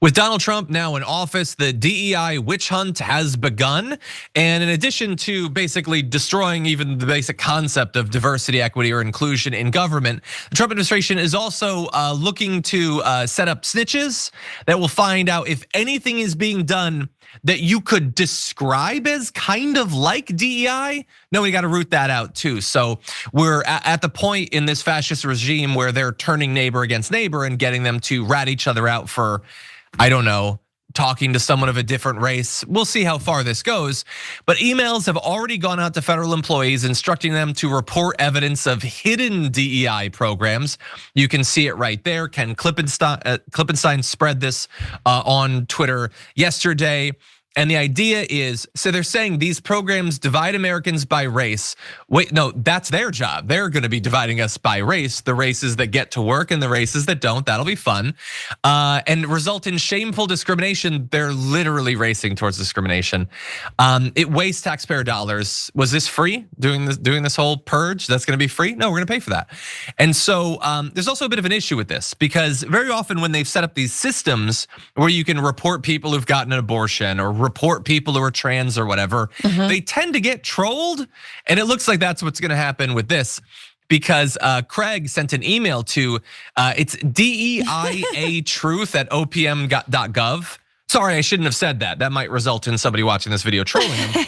With Donald Trump now in office, the DEI witch hunt has begun. And in addition to basically destroying even the basic concept of diversity, equity, or inclusion in government, the Trump administration is also looking to set up snitches that will find out if anything is being done that you could describe as kind of like DEI. No, we got to root that out too. So we're at the point in this fascist regime where they're turning neighbor against neighbor and getting them to rat each other out for, I don't know, talking to someone of a different race. We'll see how far this goes. But emails have already gone out to federal employees instructing them to report evidence of hidden DEI programs. You can see it right there. Ken Klippenstein spread this on Twitter yesterday. And the idea is, so they're saying these programs divide Americans by race. Wait, no, that's their job. They're gonna be dividing us by race, the races that get to work and the races that don't. That'll be fun. And result in shameful discrimination. They're literally racing towards discrimination. It wastes taxpayer dollars. Was this free, doing this whole purge? That's gonna be free? No, we're gonna pay for that. And so there's also a bit of an issue with this because very often when they've set up these systems where you can report people who've gotten an abortion or report people who are trans or whatever, they tend to get trolled. And it looks like that's what's gonna happen with this because Craig sent an email to, it's DEIA-truth@opm.gov. Sorry, I shouldn't have said that. That might result in somebody watching this video trolling him.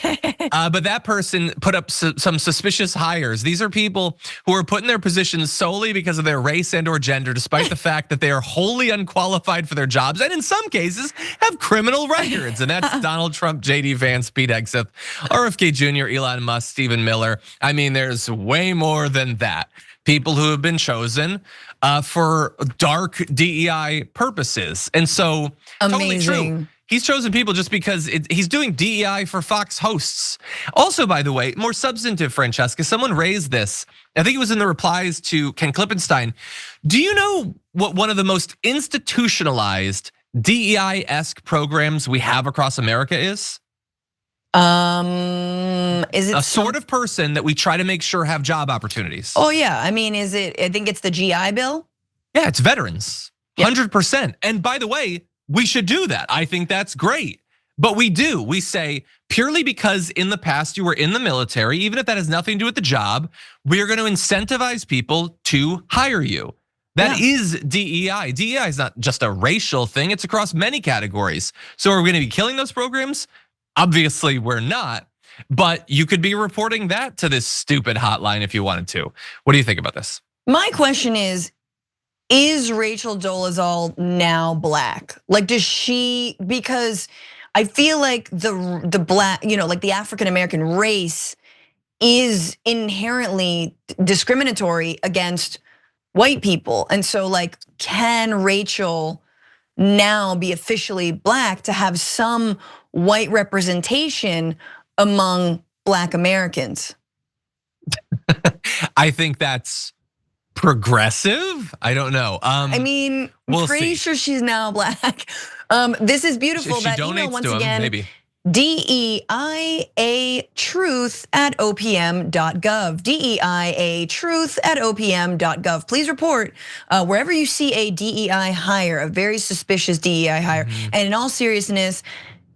But that person put up some suspicious hires. These are people who are put in their positions solely because of their race and or gender, despite the fact that they are wholly unqualified for their jobs, and in some cases have criminal records. And that's Donald Trump, JD Vance, Pete Hegseth, RFK Jr., Elon Musk, Stephen Miller. I mean, there's way more than that. People who have been chosen for dark DEI purposes. And so, totally true. He's chosen people just because he's doing DEI for Fox hosts. Also, by the way, more substantive, Francesca, someone raised this. I think it was in the replies to Ken Klippenstein. Do you know what one of the most institutionalized DEI-esque programs we have across America is? Is it a sort of person that we try to make sure have job opportunities? Oh yeah, I mean, is it? I think it's the GI Bill. Yeah, it's veterans, 100%. And by the way, we should do that. I think that's great. But we do, we say purely because in the past you were in the military, even if that has nothing to do with the job, we're gonna incentivize people to hire you. That is DEI. DEI is not just a racial thing, it's across many categories. So are we gonna be killing those programs? Obviously we're not, but you could be reporting that to this stupid hotline if you wanted to. What do you think about this? My question is Rachel Dolezal now black? Like, does she, because I feel like the black, like the African American race is inherently discriminatory against white people. And so like, can Rachel now be officially black to have some white representation among black Americans? I think that's progressive. I don't know. I mean, I'm pretty sure she's now black. This is beautiful. If she that donates email once to him, again. maybe. DEIA-truth@opm.gov. DEIA-truth@opm.gov. Please report wherever you see a DEI hire, a very suspicious DEI hire. And in all seriousness,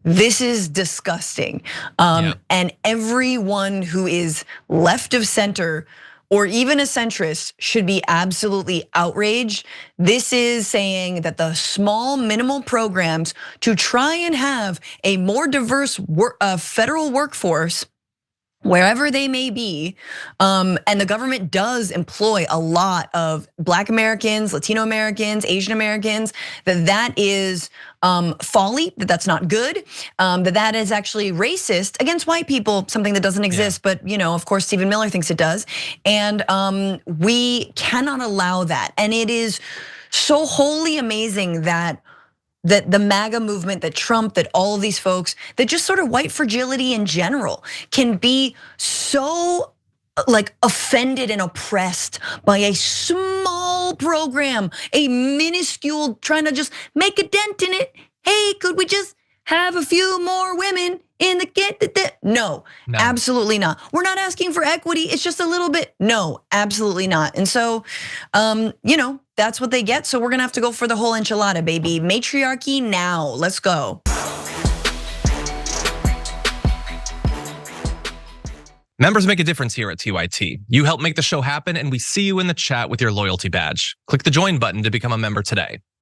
this is disgusting. And everyone who is left of center or even a centrist should be absolutely outraged. This is saying that the small minimal programs to try and have a more diverse federal workforce, wherever they may be, and the government does employ a lot of Black Americans, Latino Americans, Asian Americans, that is folly, that's not good, that is actually racist against white people, something that doesn't exist, but of course Stephen Miller thinks it does. And we cannot allow that. And it is so wholly amazing that the MAGA movement, that Trump, that all of these folks, that just sort of white fragility in general can be so like offended and oppressed by a small program, a minuscule, trying to just make a dent in it. Hey, could we just have a few more women in the No, absolutely not. We're not asking for equity, it's just a little bit. No, absolutely not. And so, that's what they get. So we're gonna have to go for the whole enchilada, baby. Matriarchy now, let's go. Members make a difference here at TYT. You help make the show happen, and we see you in the chat with your loyalty badge. Click the join button to become a member today.